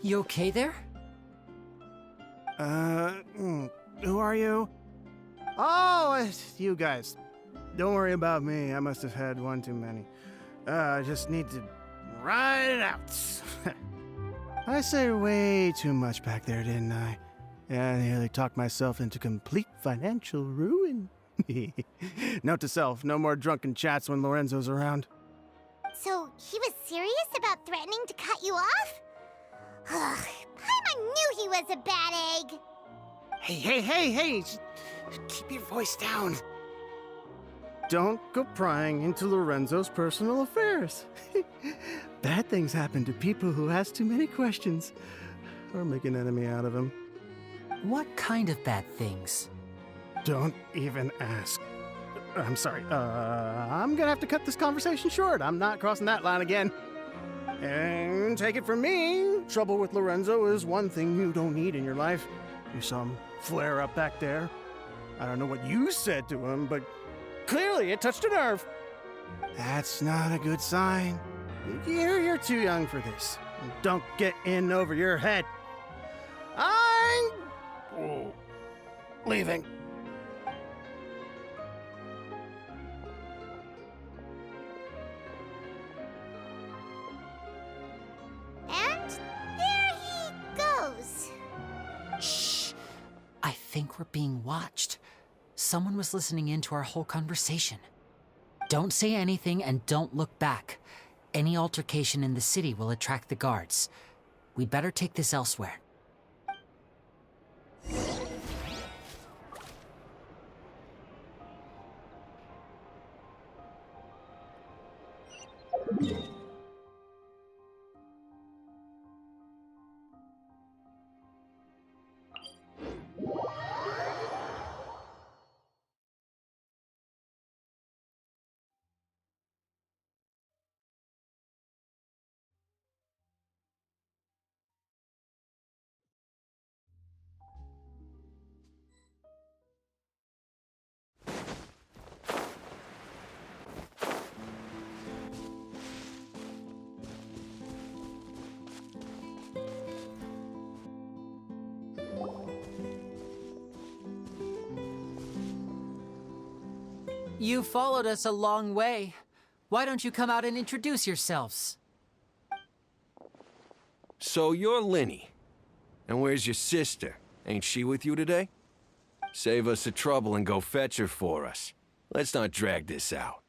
You okay there? Who are you? Oh, it's you guys. Don't worry about me. I must have had one too many. I just need to ride it out. I said way too much back there, didn't I? Yeah, I nearly talked myself into complete financial ruin. Note to self, no more drunken chats when Lorenzo's around. So, he was serious about threatening to cut you off? Ugh, Paimon knew he was a bad egg! Hey! Keep your voice down. Don't go prying into Lorenzo's personal affairs. Bad things happen to people who ask too many questions, or make an enemy out of him. What kind of bad things? Don't even ask. I'm sorry, I'm gonna have to cut this conversation short. I'm not crossing that line again. And take it from me, trouble with Lorenzo is one thing you don't need in your life. There's some flare up back there. I don't know what you said to him, but clearly it touched a nerve. That's not a good sign. You're too young for this. Don't get in over your head. I'm leaving. And there he goes. Shh! I think we're being watched. Someone was listening in to our whole conversation. Don't say anything and don't look back. Any altercation in the city will attract the guards. We'd better take this elsewhere. You followed us a long way. Why don't you come out and introduce yourselves? So you're Linny. And where's your sister? Ain't she with you today? Save us the trouble and go fetch her for us. Let's not drag this out.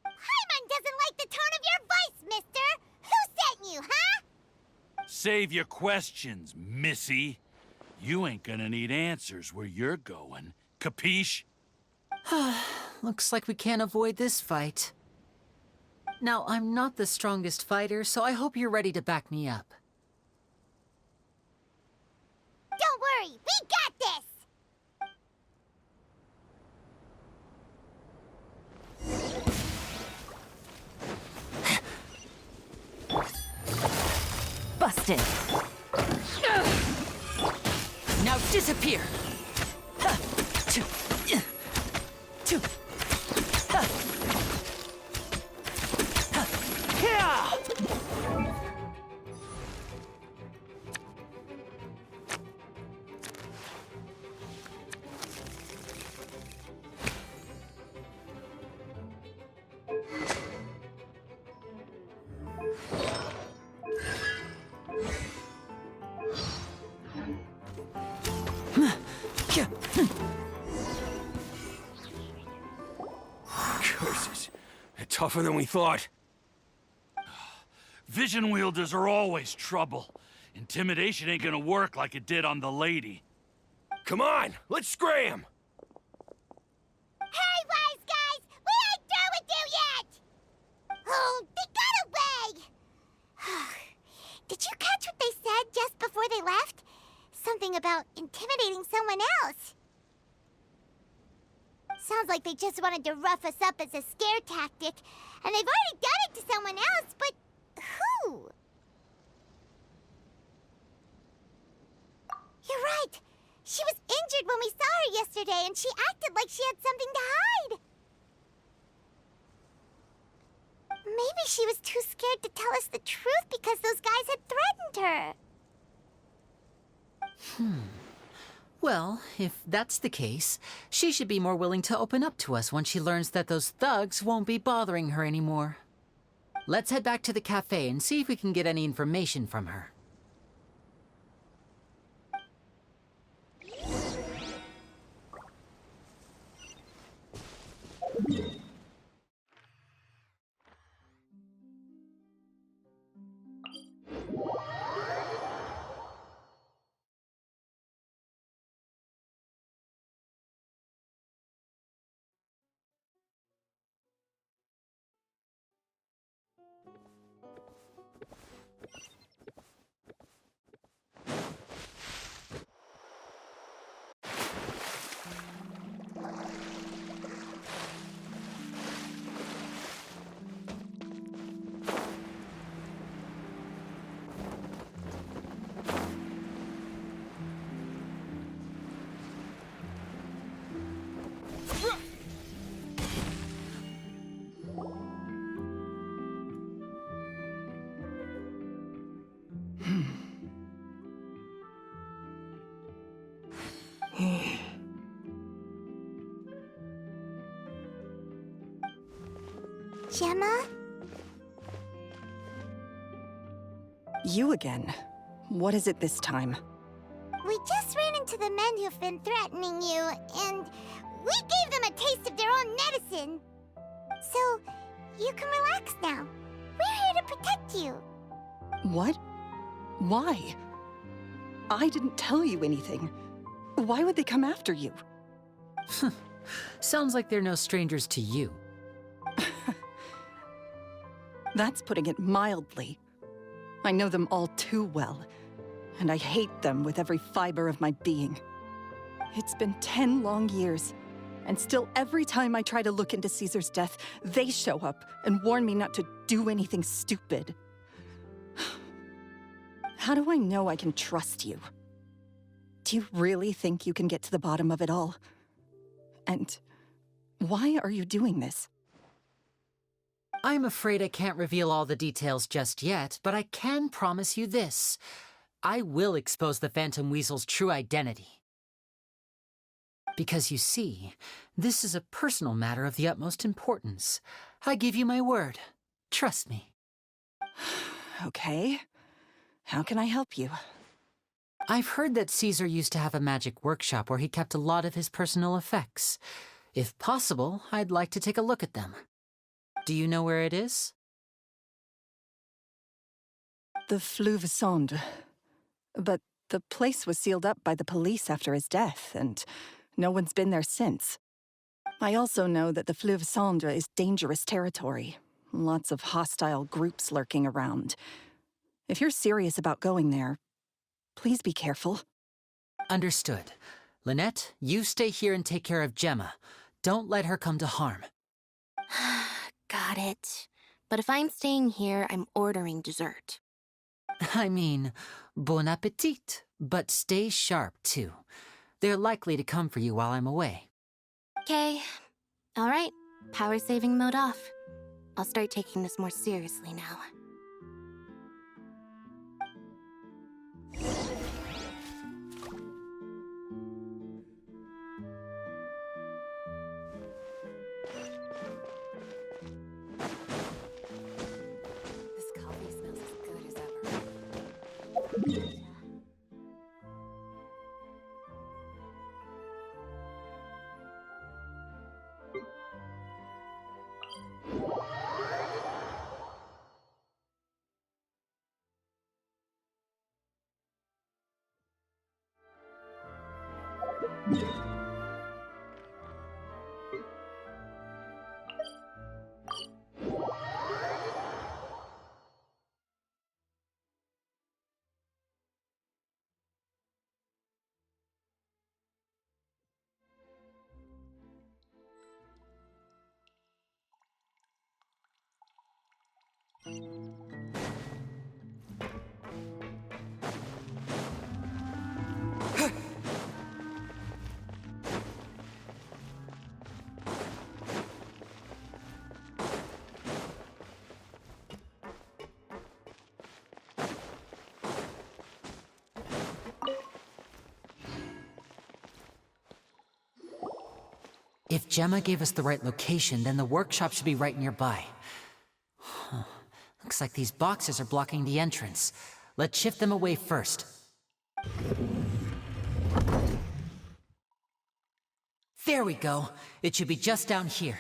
Paimon doesn't like the tone of your voice, mister! Who sent you, huh? Save your questions, missy. You ain't gonna need answers where you're going. Capiche? Looks like we can't avoid this fight. Now, I'm not the strongest fighter, so I hope you're ready to back me up. Don't worry, we got this! Busted. Now disappear! Curses. They're tougher than we thought. Vision wielders are always trouble. Intimidation ain't gonna work like it did on the lady. Come on, let's scram! Hey, wise guys! We ain't through with you yet! Oh, they got away! Did you catch what they said just before they left? Something about intimidating someone else. Sounds like they just wanted to rough us up as a scare tactic, and they've already done it to someone else, but who? You're right. She was injured when we saw her yesterday, and she acted like she had something to hide. Maybe she was too scared to tell us the truth because those guys had threatened her. Well, if that's the case, she should be more willing to open up to us once she learns that those thugs won't be bothering her anymore. Let's head back to the cafe and see if we can get any information from her. Gemma? You again. What is it this time? We just ran into the men who've been threatening you, and we gave them a taste of their own medicine. So, you can relax now. We're here to protect you. What? Why? I didn't tell you anything. Why would they come after you? Sounds like they're no strangers to you. That's putting it mildly. I know them all too well, and I hate them with every fiber of my being. It's been 10 long years, and still every time I try to look into Caesar's death, they show up and warn me not to do anything stupid. How do I know I can trust you? Do you really think you can get to the bottom of it all? And why are you doing this? I'm afraid I can't reveal all the details just yet, but I can promise you this. I will expose the Phantom Weasel's true identity. Because you see, this is a personal matter of the utmost importance. I give you my word. Trust me. Okay. How can I help you? I've heard that Caesar used to have a magic workshop where he kept a lot of his personal effects. If possible, I'd like to take a look at them. Do you know where it is? The Fleuve Sonde. But the place was sealed up by the police after his death, and no one's been there since. I also know that the Fleuve Sonde is dangerous territory. Lots of hostile groups lurking around. If you're serious about going there, please be careful. Understood. Lynette, you stay here and take care of Gemma. Don't let her come to harm. Got it. But if I'm staying here, I'm ordering dessert. I mean, bon appetit, but stay sharp, too. They're likely to come for you while I'm away. Okay. All right. Power saving mode off. I'll start taking this more seriously now. This coffee smells as good as ever. If Gemma gave us the right location, then the workshop should be right nearby. Huh. Looks like these boxes are blocking the entrance. Let's shift them away first. There we go. It should be just down here.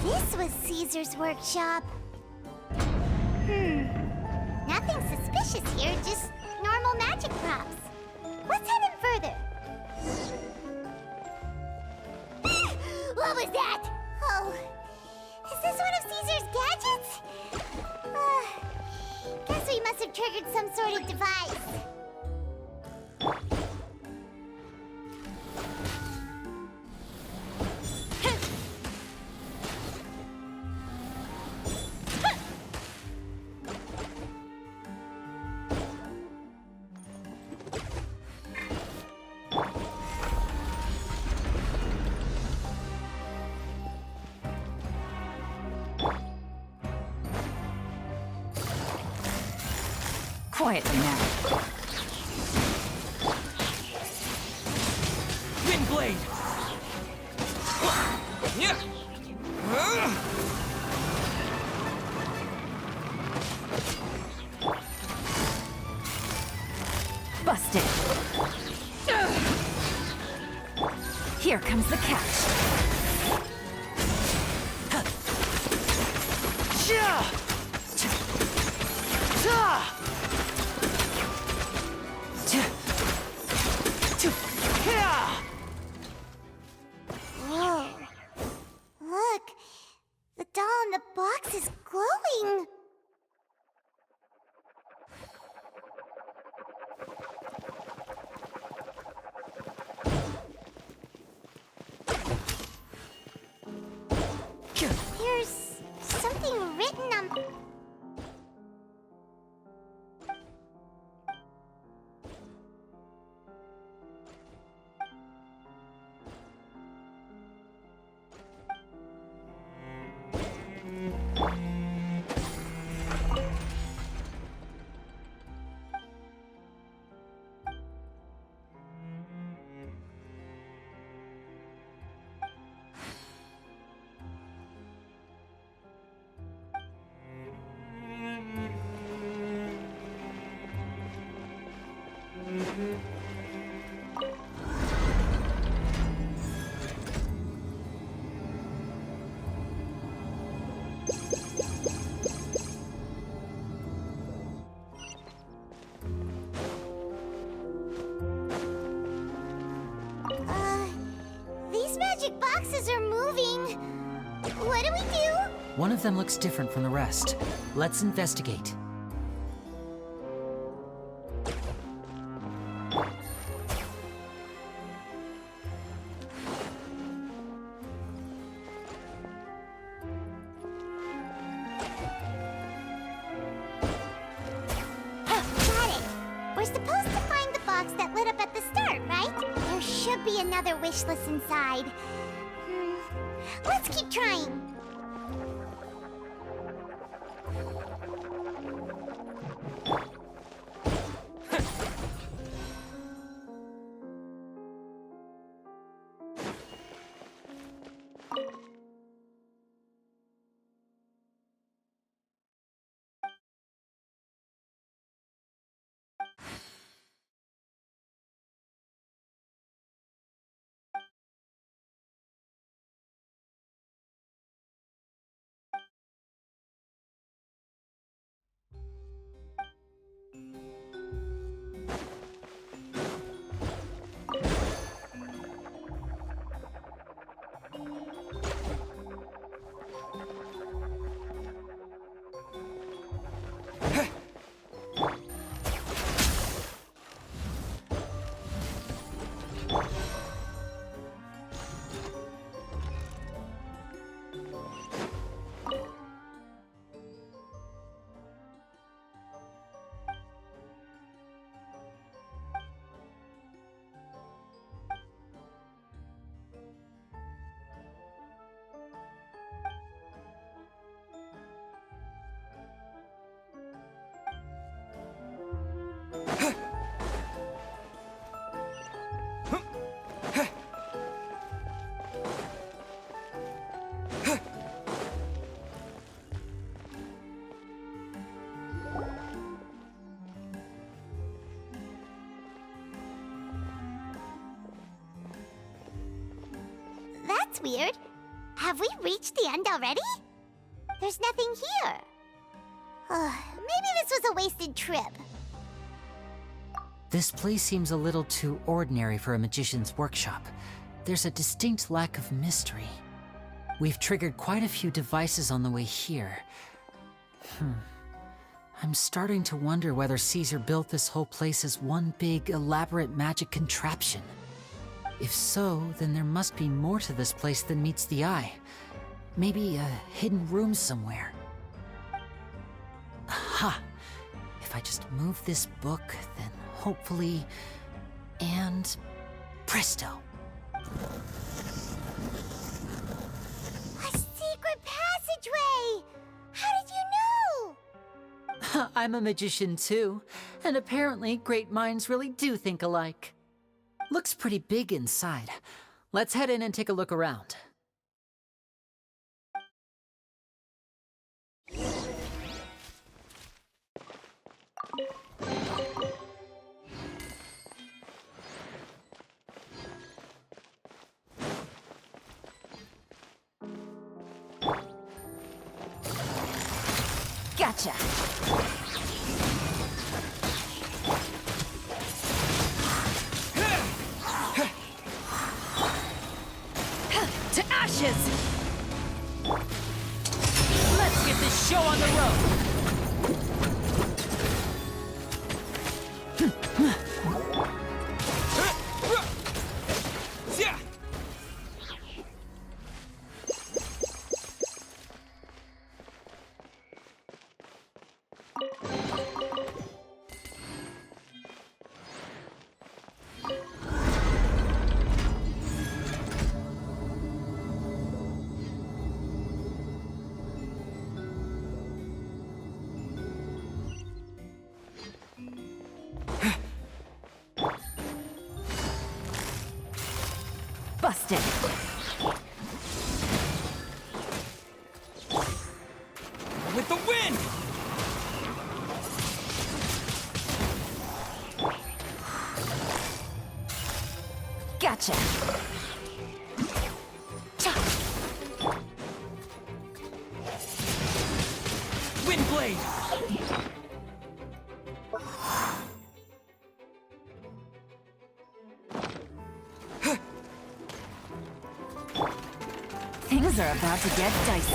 This was Caesar's workshop. Nothing suspicious here, just normal magic props. Let's head in further. What was that? Oh, is this one of Caesar's gadgets? Guess we must have triggered some sort of device. Quietly now. Wind blade! Busted. Here comes the catch. Whoa. Look, the doll in the box is glowing. There's something written on... These magic boxes are moving. What do we do? One of them looks different from the rest. Let's investigate. Got it. We're supposed to find the box that lit up at the start, right? There should be another wish list inside. Let's keep trying. that's weird. Have we reached the end already? There's nothing here. Maybe this was a wasted trip. This place seems a little too ordinary for a magician's workshop. There's a distinct lack of mystery. We've triggered quite a few devices on the way here. I'm starting to wonder whether Caesar built this whole place as one big, elaborate magic contraption. If so, then there must be more to this place than meets the eye. Maybe a hidden room somewhere. Aha! If I just move this book, then hopefully... and... presto! A secret passageway! How did you know? I'm a magician too, and apparently great minds really do think alike. Looks pretty big inside. Let's head in and take a look around. Gotcha! To ashes! Let's get this show on the road! Busted! With the wind! Gotcha! Wind blade! Things are about to get dicey.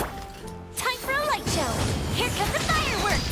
Time for a light show! Here come the fireworks!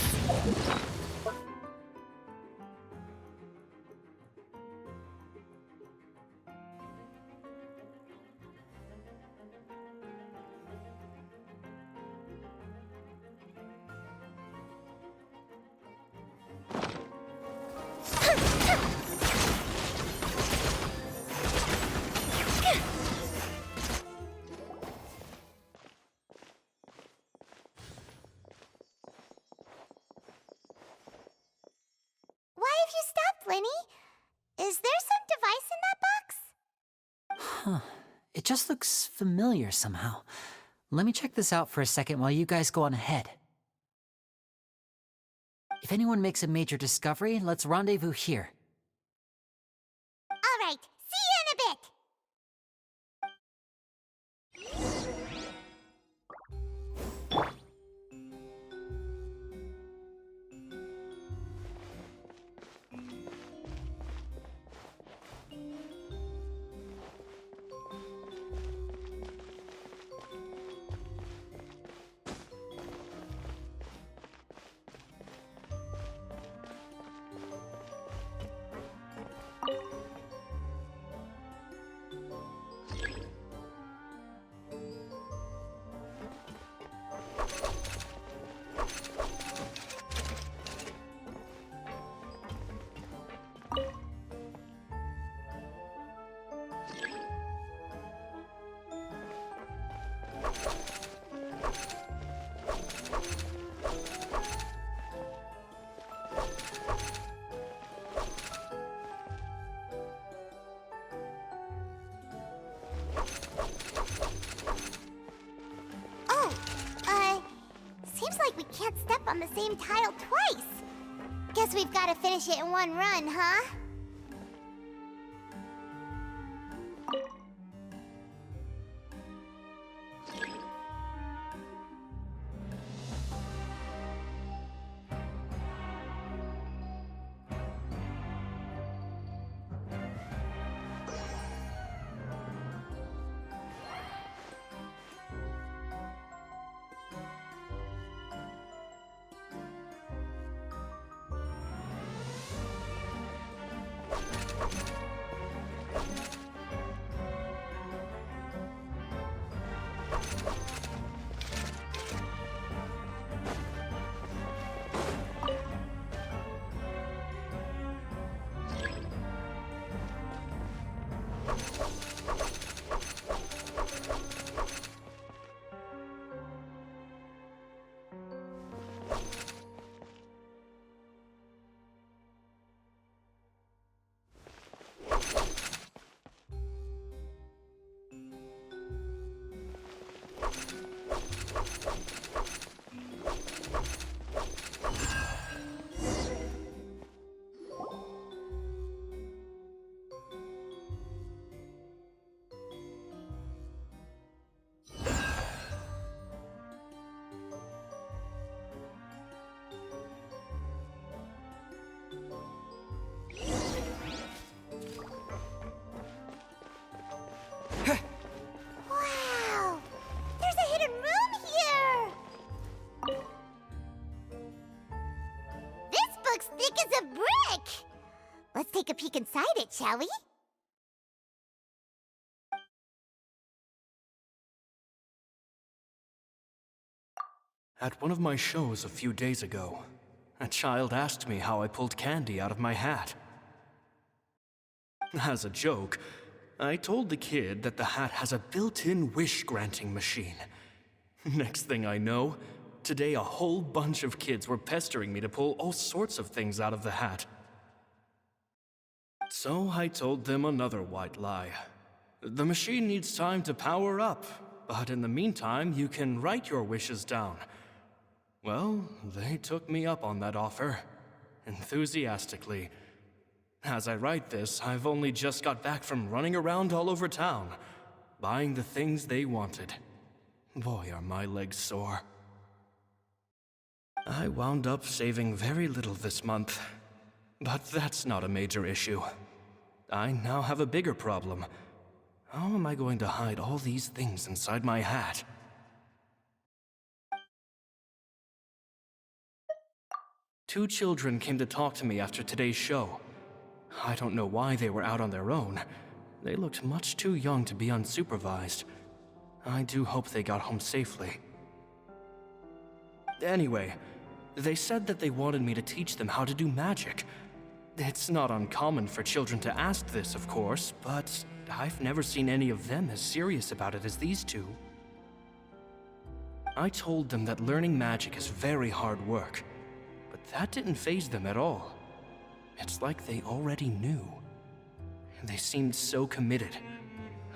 Why have you stopped, Lenny? Is there some device in that box? Huh. It just looks familiar somehow. Let me check this out for a second while you guys go on ahead. If anyone makes a major discovery, let's rendezvous here. All right, see you in a bit! Seems like we can't step on the same tile twice. Guess we've got to finish it in one run, huh? Let's take a peek inside it, shall we? At one of my shows a few days ago, a child asked me how I pulled candy out of my hat. As a joke, I told the kid that the hat has a built-in wish-granting machine. Next thing I know, today a whole bunch of kids were pestering me to pull all sorts of things out of the hat. So I told them another white lie. The machine needs time to power up, but in the meantime, you can write your wishes down. Well, they took me up on that offer, enthusiastically. As I write this, I've only just got back from running around all over town, buying the things they wanted. Boy, are my legs sore. I wound up saving very little this month, but that's not a major issue. I now have a bigger problem. How am I going to hide all these things inside my hat? Two children came to talk to me after today's show. I don't know why they were out on their own. They looked much too young to be unsupervised. I do hope they got home safely. Anyway, they said that they wanted me to teach them how to do magic. It's not uncommon for children to ask this, of course, but I've never seen any of them as serious about it as these two. I told them that learning magic is very hard work, but that didn't faze them at all. It's like they already knew. They seemed so committed.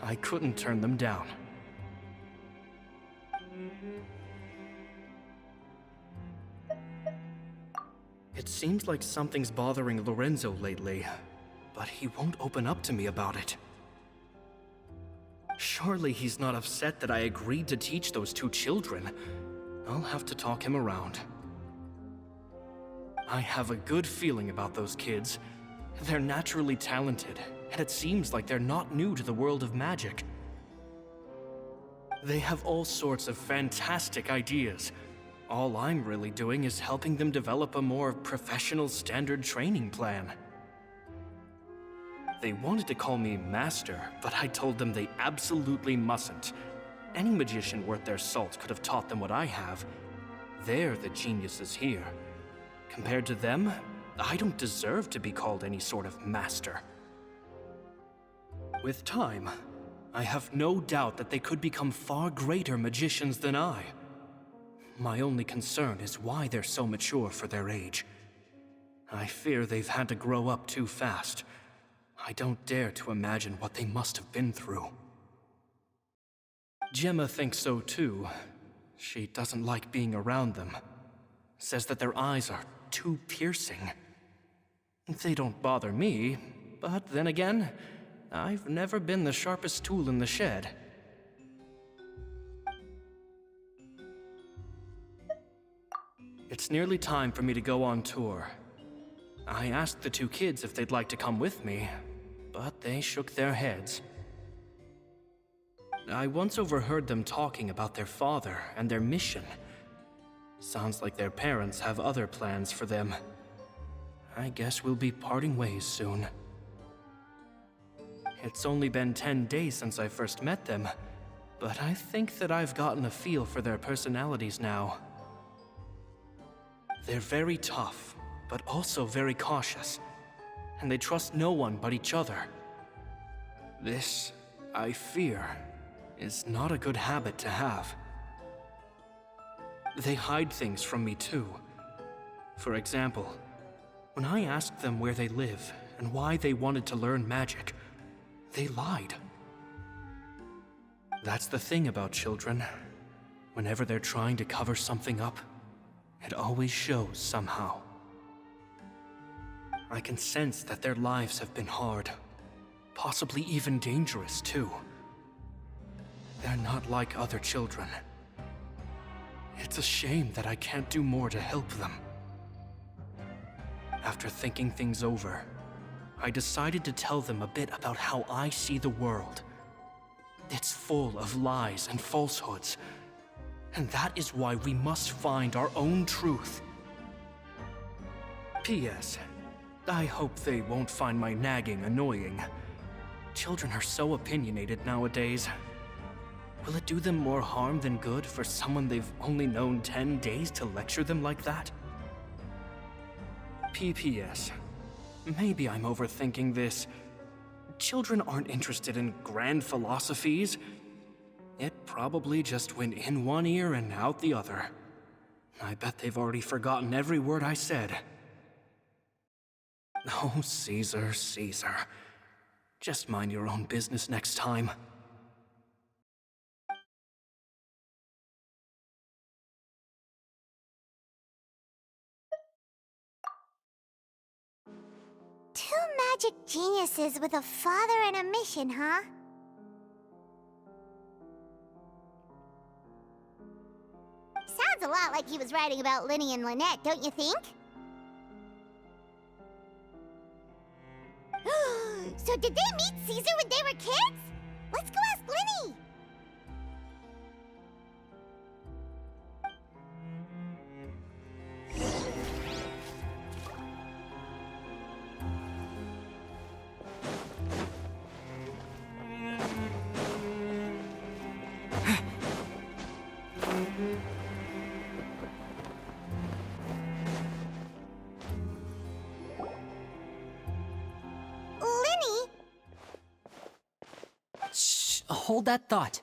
I couldn't turn them down. It seems like something's bothering Lorenzo lately, but he won't open up to me about it. Surely he's not upset that I agreed to teach those two children. I'll have to talk him around. I have a good feeling about those kids. They're naturally talented, and it seems like they're not new to the world of magic. They have all sorts of fantastic ideas. All I'm really doing is helping them develop a more professional standard training plan. They wanted to call me Master, but I told them they absolutely mustn't. Any magician worth their salt could have taught them what I have. They're the geniuses here. Compared to them, I don't deserve to be called any sort of master. With time, I have no doubt that they could become far greater magicians than I. My only concern is why they're so mature for their age. I fear they've had to grow up too fast. I don't dare to imagine what they must have been through. Gemma thinks so too. She doesn't like being around them. Says that their eyes are too piercing. They don't bother me, but then again, I've never been the sharpest tool in the shed. It's nearly time for me to go on tour. I asked the two kids if they'd like to come with me, but they shook their heads. I once overheard them talking about their father and their mission. Sounds like their parents have other plans for them. I guess we'll be parting ways soon. It's only been 10 days since I first met them, but I think that I've gotten a feel for their personalities now. They're very tough, but also very cautious, and they trust no one but each other. This, I fear, is not a good habit to have. They hide things from me too. For example, when I asked them where they live and why they wanted to learn magic, they lied. That's the thing about children. Whenever they're trying to cover something up, it always shows somehow. I can sense that their lives have been hard, possibly even dangerous too. They're not like other children. It's a shame that I can't do more to help them. After thinking things over, I decided to tell them a bit about how I see the world. It's full of lies and falsehoods, and that is why we must find our own truth. P.S. I hope they won't find my nagging annoying. Children are so opinionated nowadays. Will it do them more harm than good for someone they've only known 10 days to lecture them like that? PPS. Maybe I'm overthinking this. Children aren't interested in grand philosophies. It probably just went in one ear and out the other. I bet they've already forgotten every word I said. Oh, Caesar, Caesar. Just mind your own business next time. Two magic geniuses with a father and a mission, huh? Sounds a lot like he was writing about Linny and Lynette, don't you think? So did they meet Caesar when they were kids? Let's go ask Linny! Hold that thought.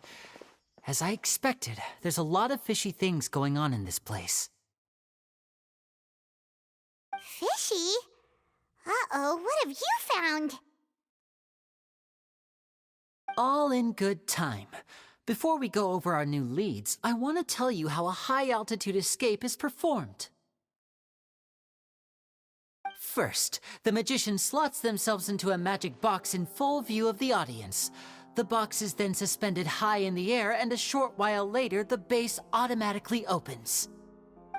As I expected, there's a lot of fishy things going on in this place. Fishy? Uh-oh, what have you found? All in good time. Before we go over our new leads, I want to tell you how a high-altitude escape is performed. First, the magician slots themselves into a magic box in full view of the audience. The box is then suspended high in the air, and a short while later, the base automatically opens.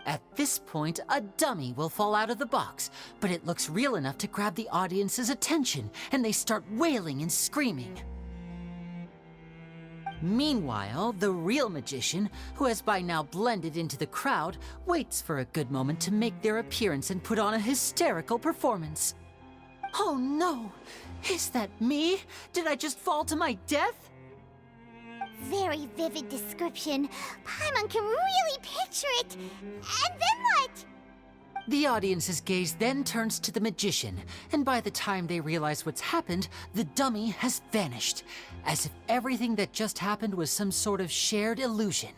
At this point, a dummy will fall out of the box, but it looks real enough to grab the audience's attention, and they start wailing and screaming. Meanwhile, the real magician, who has by now blended into the crowd, waits for a good moment to make their appearance and put on a hysterical performance. Oh no! Is that me? Did I just fall to my death? Very vivid description. Paimon can really picture it. And then what? The audience's gaze then turns to the magician, and by the time they realize what's happened, the dummy has vanished, as if everything that just happened was some sort of shared illusion.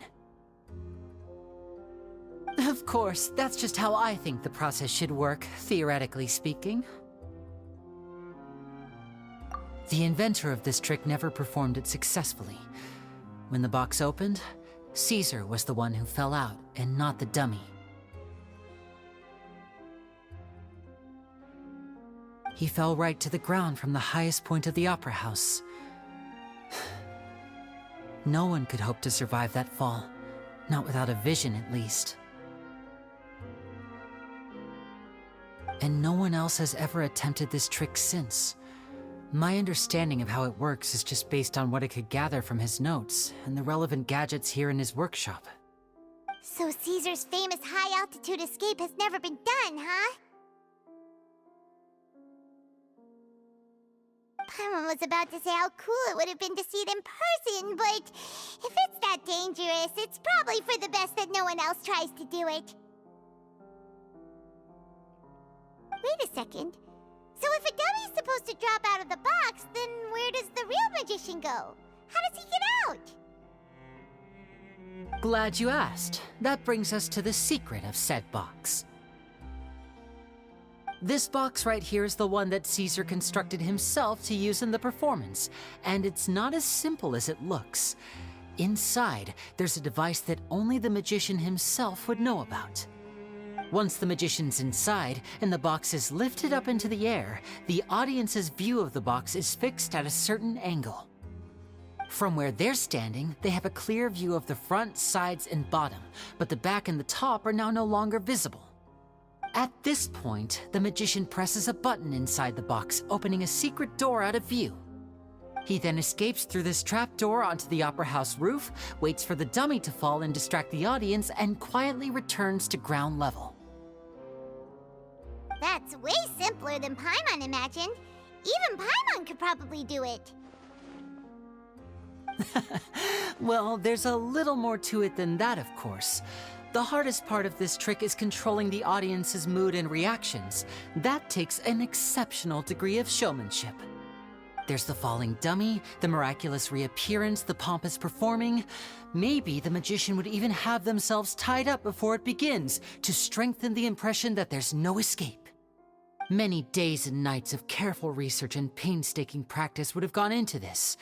Of course, that's just how I think the process should work, theoretically speaking. The inventor of this trick never performed it successfully. When the box opened, Caesar was the one who fell out, and not the dummy. He fell right to the ground from the highest point of the opera house. No one could hope to survive that fall, not without a vision at least. And no one else has ever attempted this trick since. My understanding of how it works is just based on what I could gather from his notes and the relevant gadgets here in his workshop. So Caesar's famous high-altitude escape has never been done, huh? Paimon was about to say how cool it would have been to see it in person, but if it's that dangerous, it's probably for the best that no one else tries to do it. Wait a second. So if a dummy's supposed to drop out of the box, then where does the real magician go? How does he get out? Glad you asked. That brings us to the secret of said box. This box right here is the one that Caesar constructed himself to use in the performance, and it's not as simple as it looks. Inside, there's a device that only the magician himself would know about. Once the magician's inside and the box is lifted up into the air, the audience's view of the box is fixed at a certain angle. From where they're standing, they have a clear view of the front, sides, and bottom, but the back and the top are now no longer visible. At this point, the magician presses a button inside the box, opening a secret door out of view. He then escapes through this trapdoor onto the opera house roof, waits for the dummy to fall and distract the audience, and quietly returns to ground level. That's way simpler than Paimon imagined. Even Paimon could probably do it. Well, there's a little more to it than that, of course. The hardest part of this trick is controlling the audience's mood and reactions. That takes an exceptional degree of showmanship. There's the falling dummy, the miraculous reappearance, the pompous performing. Maybe the magician would even have themselves tied up before it begins to strengthen the impression that there's no escape. Many days and nights of careful research and painstaking practice would have gone into this,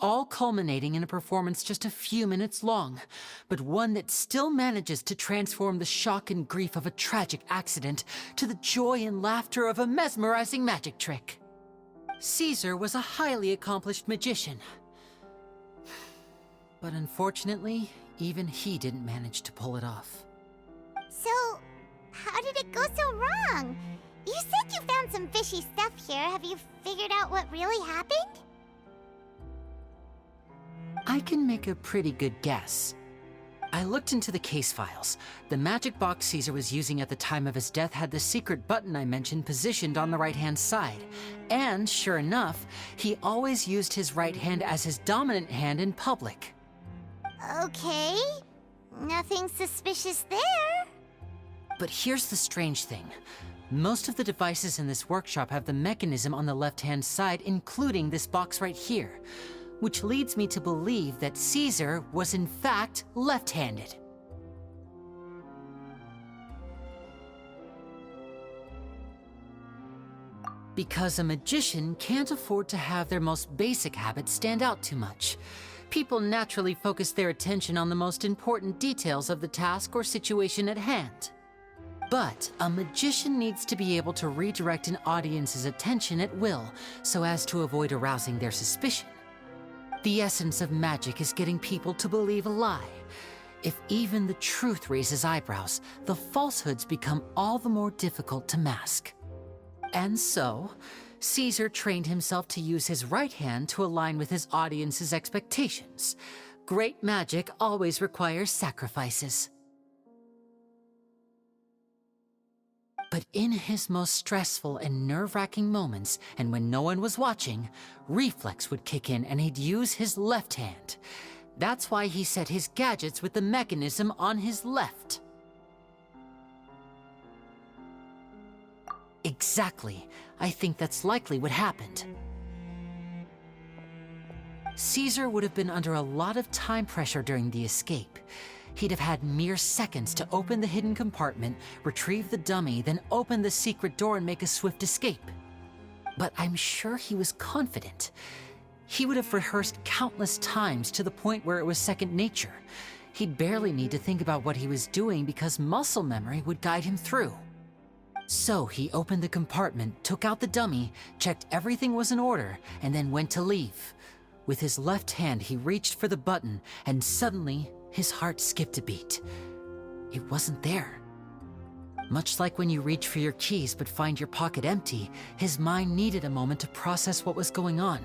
all culminating in a performance just a few minutes long, but one that still manages to transform the shock and grief of a tragic accident to the joy and laughter of a mesmerizing magic trick. Caesar was a highly accomplished magician. But unfortunately, even he didn't manage to pull it off. So, how did it go so wrong? You said you found some fishy stuff here. Have you figured out what really happened? I can make a pretty good guess. I looked into the case files. The magic box Caesar was using at the time of his death had the secret button I mentioned positioned on the right-hand side. And sure enough, he always used his right hand as his dominant hand in public. Okay. Nothing suspicious there. But here's the strange thing. Most of the devices in this workshop have the mechanism on the left-hand side, including this box right here, which leads me to believe that Caesar was in fact left-handed. Because a magician can't afford to have their most basic habits stand out too much. People naturally focus their attention on the most important details of the task or situation at hand. But a magician needs to be able to redirect an audience's attention at will so as to avoid arousing their suspicion. The essence of magic is getting people to believe a lie. If even the truth raises eyebrows, the falsehoods become all the more difficult to mask. And so, Caesar trained himself to use his right hand to align with his audience's expectations. Great magic always requires sacrifices. But in his most stressful and nerve-wracking moments, and when no one was watching, reflex would kick in and he'd use his left hand. That's why he set his gadgets with the mechanism on his left. Exactly. I think that's likely what happened. Caesar would have been under a lot of time pressure during the escape. He'd have had mere seconds to open the hidden compartment, retrieve the dummy, then open the secret door and make a swift escape. But I'm sure he was confident. He would have rehearsed countless times to the point where it was second nature. He'd barely need to think about what he was doing because muscle memory would guide him through. So he opened the compartment, took out the dummy, checked everything was in order, and then went to leave. With his left hand, he reached for the button, and suddenly, his heart skipped a beat. It wasn't there. Much like when you reach for your keys but find your pocket empty, his mind needed a moment to process what was going on.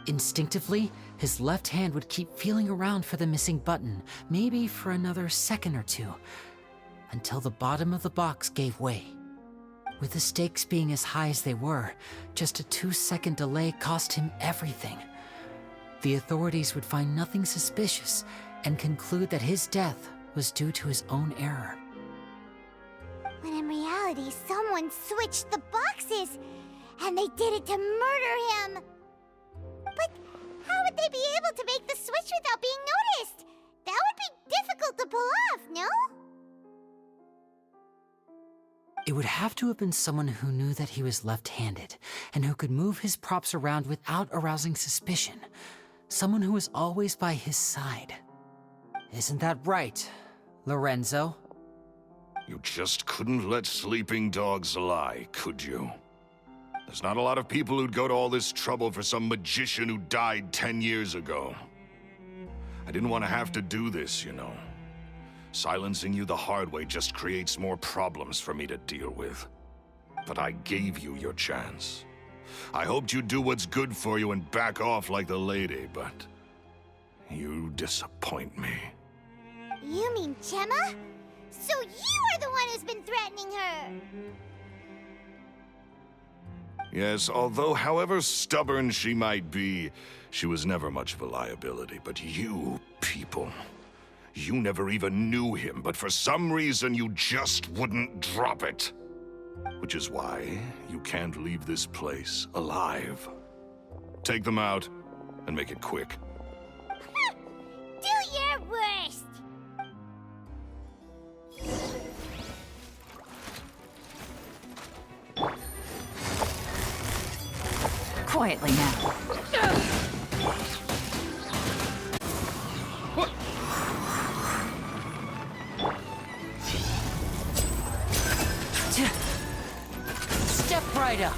Instinctively, his left hand would keep feeling around for the missing button, maybe for another second or two, until the bottom of the box gave way. With the stakes being as high as they were, just a 2-second delay cost him everything. The authorities would find nothing suspicious and conclude that his death was due to his own error. When in reality, someone switched the boxes, and they did it to murder him. But how would they be able to make the switch without being noticed? That would be difficult to pull off, no? It would have to have been someone who knew that he was left-handed and who could move his props around without arousing suspicion. Someone who was always by his side. Isn't that right, Lorenzo? You just couldn't let sleeping dogs lie, could you? There's not a lot of people who'd go to all this trouble for some magician who died 10 years ago. I didn't want to have to do this, you know. Silencing you the hard way just creates more problems for me to deal with. But I gave you your chance. I hoped you'd do what's good for you and back off like the lady, but you disappoint me. You mean Gemma? So you are the one who's been threatening her! Yes, although however stubborn she might be, she was never much of a liability. But you people, you never even knew him, but for some reason you just wouldn't drop it. Which is why you can't leave this place alive. Take them out, and make it quick. Do your worst! Quietly now. Step right up.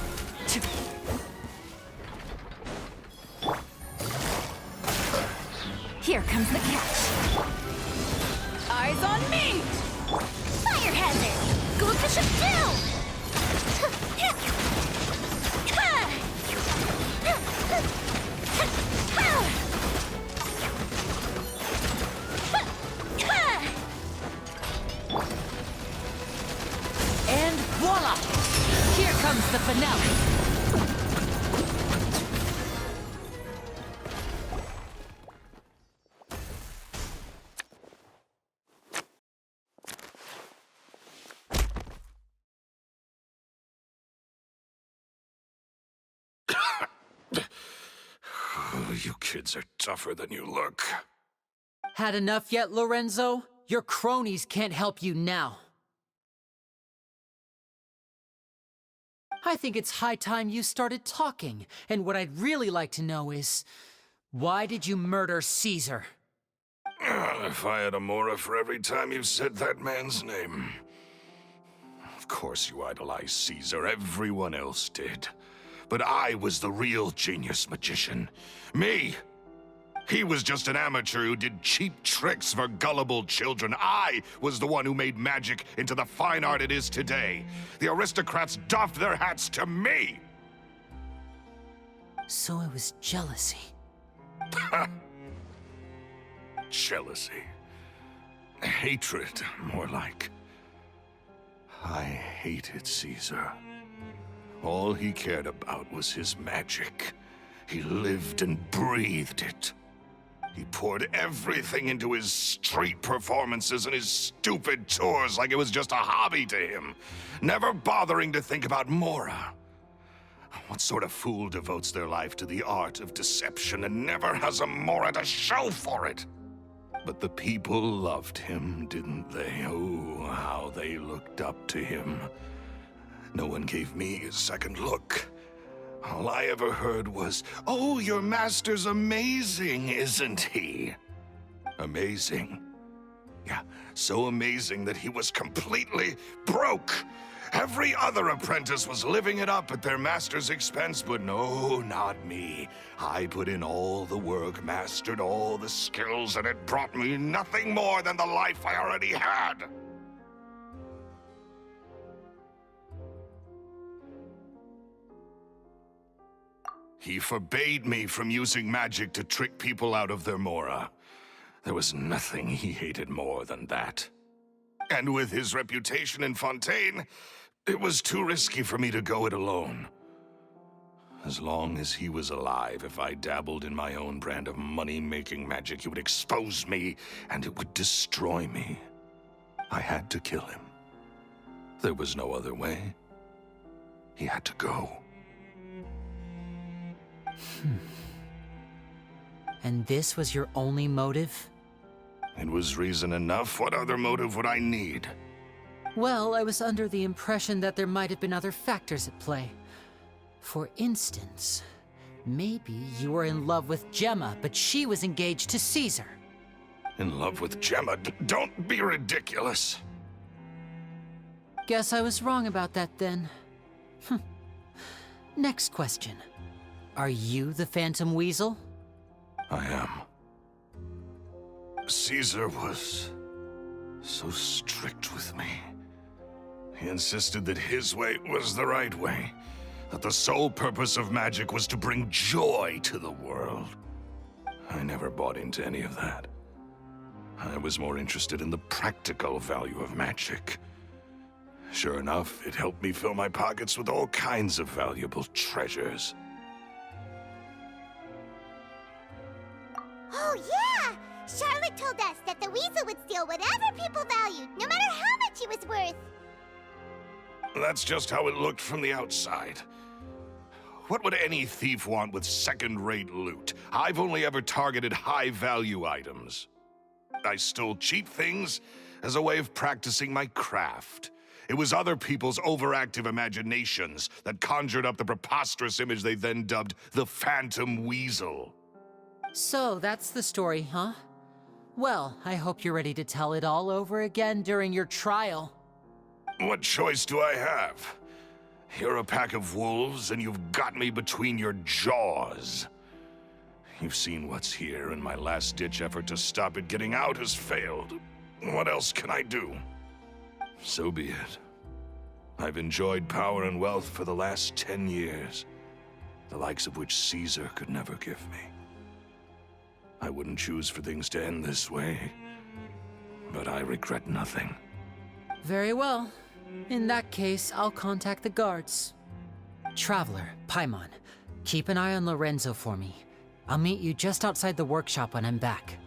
Here comes the catch. Eyes on me! Fire hazard! Go push him And voila! Here comes the finale. You kids are tougher than you look. Had enough yet, Lorenzo? Your cronies can't help you now. I think it's high time you started talking, and what I'd really like to know is, why did you murder Caesar? If I had a Mora for every time you said that man's name. Of course you idolized Caesar, everyone else did. But I was the real genius magician. Me! He was just an amateur who did cheap tricks for gullible children. I was the one who made magic into the fine art it is today. The aristocrats doffed their hats to me! So it was jealousy. Jealousy. Hatred, more like. I hated Caesar. All he cared about was his magic. He lived and breathed it. He poured everything into his street performances and his stupid tours like it was just a hobby to him, never bothering to think about Mora. What sort of fool devotes their life to the art of deception and never has a Mora to show for it? But the people loved him, didn't they? Oh, how they looked up to him. No one gave me a second look. All I ever heard was, "Oh, your master's amazing, isn't he?" Amazing? Yeah, so amazing that he was completely broke. Every other apprentice was living it up at their master's expense, but no, not me. I put in all the work, mastered all the skills, and it brought me nothing more than the life I already had. He forbade me from using magic to trick people out of their Mora. There was nothing he hated more than that. And with his reputation in Fontaine, it was too risky for me to go it alone. As long as he was alive, if I dabbled in my own brand of money-making magic, he would expose me, and it would destroy me. I had to kill him. There was no other way. He had to go. And this was your only motive? It was reason enough. What other motive would I need? Well, I was under the impression that there might have been other factors at play. For instance, maybe you were in love with Gemma, but she was engaged to Caesar. In love with Gemma? Don't be ridiculous. Guess I was wrong about that then. Next question. Are you the Phantom Weasel? I am. Caesar was so strict with me. He insisted that his way was the right way, that the sole purpose of magic was to bring joy to the world. I never bought into any of that. I was more interested in the practical value of magic. Sure enough, it helped me fill my pockets with all kinds of valuable treasures. Oh, yeah! Charlotte told us that the weasel would steal whatever people valued, no matter how much he was worth. That's just how it looked from the outside. What would any thief want with second-rate loot? I've only ever targeted high-value items. I stole cheap things as a way of practicing my craft. It was other people's overactive imaginations that conjured up the preposterous image they then dubbed the Phantom Weasel. So that's the story, huh? Well, I hope you're ready to tell it all over again during your trial. What choice do I have? You're a pack of wolves, and you've got me between your jaws. You've seen what's here, and my last-ditch effort to stop it getting out has failed. What else can I do? So be it. I've enjoyed power and wealth for the last 10 years, the likes of which Caesar could never give me. I wouldn't choose for things to end this way, but I regret nothing. Very well. In that case, I'll contact the guards. Traveler, Paimon, keep an eye on Lorenzo for me. I'll meet you just outside the workshop when I'm back.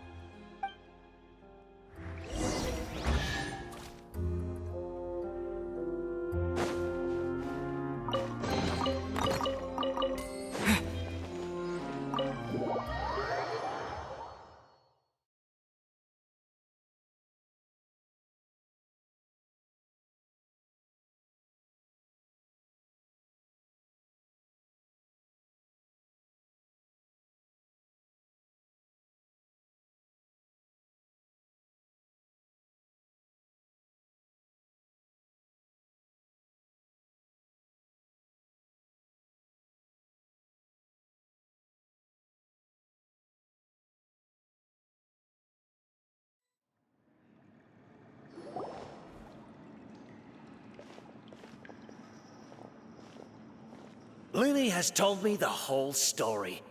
Lily has told me the whole story.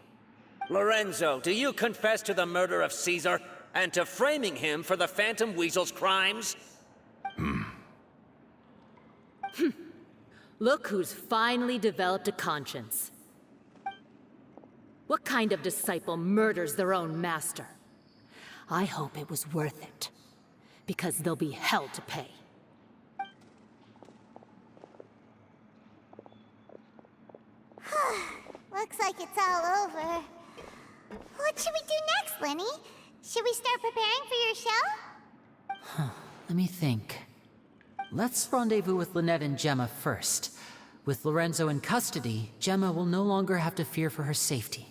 Lorenzo, do you confess to the murder of Caesar and to framing him for the Phantom Weasel's crimes? Look who's finally developed a conscience. What kind of disciple murders their own master? I hope it was worth it, because there'll be hell to pay. Looks like it's all over. What should we do next, Lenny? Should we start preparing for your show? Let me think. Let's rendezvous with Lynette and Gemma first. With Lorenzo in custody, Gemma will no longer have to fear for her safety.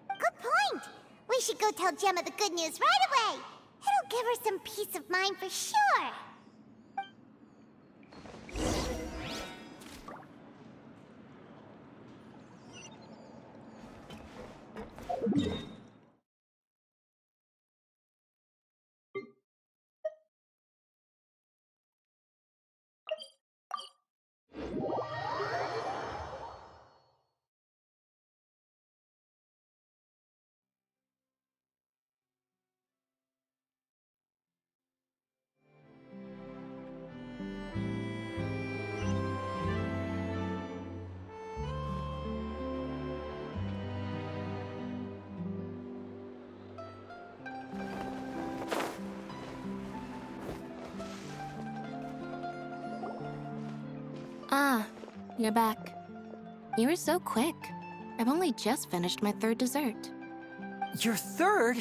Good point. We should go tell Gemma the good news right away. It'll give her some peace of mind for sure. Ah, you're back. You were so quick. I've only just finished my third dessert. Your third?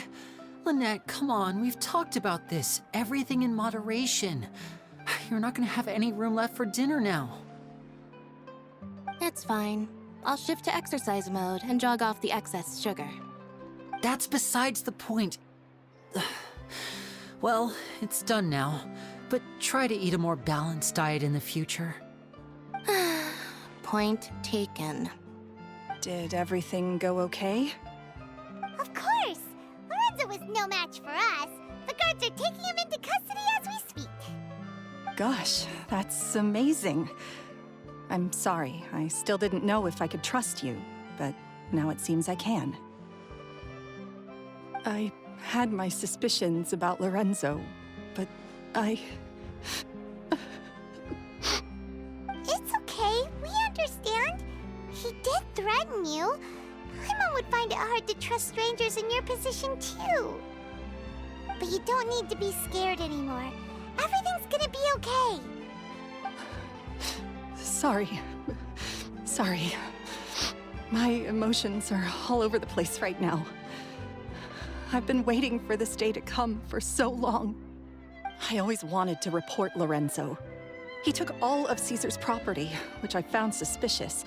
Lynette, come on, we've talked about this. Everything in moderation. You're not gonna have any room left for dinner now. It's fine. I'll shift to exercise mode and jog off the excess sugar. That's besides the point. Well, it's done now, but try to eat a more balanced diet in the future. Point taken. Did everything go okay? Of course! Lorenzo was no match for us. The guards are taking him into custody as we speak. Gosh, that's amazing. I'm sorry, I still didn't know if I could trust you, but now it seems I can. I had my suspicions about Lorenzo, but did threaten you. Paimon would find it hard to trust strangers in your position, too. But you don't need to be scared anymore. Everything's gonna be okay. Sorry. Sorry. My emotions are all over the place right now. I've been waiting for this day to come for so long. I always wanted to report Lorenzo. He took all of Caesar's property, which I found suspicious.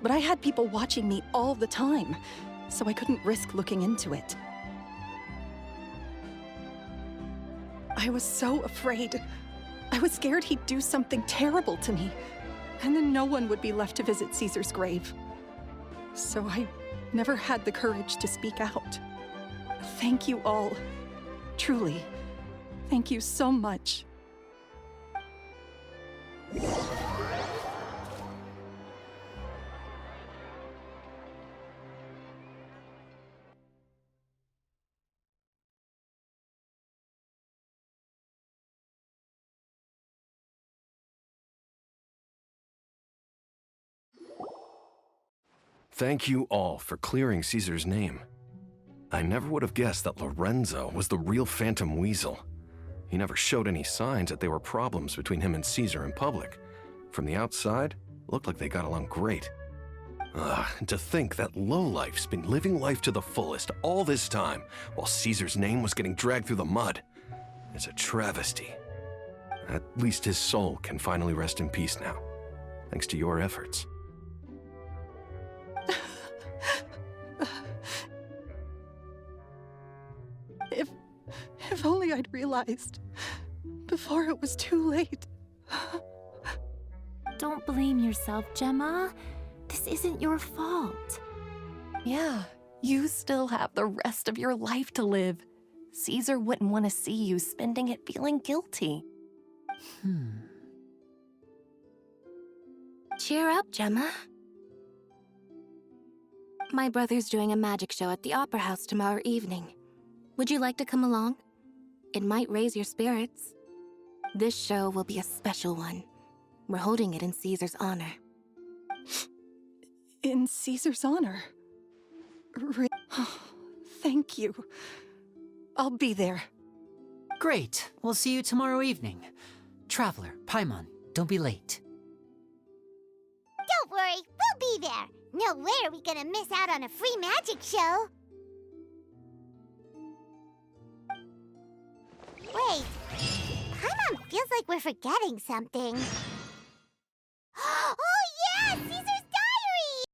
But I had people watching me all the time, so I couldn't risk looking into it. I was so afraid. I was scared he'd do something terrible to me, and then no one would be left to visit Caesar's grave. So I never had the courage to speak out. Thank you all. Truly, thank you so much. Thank you all for clearing Caesar's name. I never would have guessed that Lorenzo was the real Phantom Weasel. He never showed any signs that there were problems between him and Caesar in public. From the outside, it looked like they got along great. And to think that lowlife's been living life to the fullest all this time, while Caesar's name was getting dragged through the mud. It's a travesty. At least his soul can finally rest in peace now, thanks to your efforts. If only I'd realized before it was too late. Don't blame yourself, Gemma. This isn't your fault. Yeah, you still have the rest of your life to live. Caesar wouldn't want to see you spending it feeling guilty. Cheer up, Gemma. My brother's doing a magic show at the Opera House tomorrow evening. Would you like to come along? It might raise your spirits. This show will be a special one. We're holding it in Caesar's honor. In Caesar's honor? Thank you. I'll be there. Great. We'll see you tomorrow evening. Traveler, Paimon, don't be late. Don't worry, we'll be there. No way are we gonna miss out on a free magic show. Wait, Paimon feels like we're forgetting something.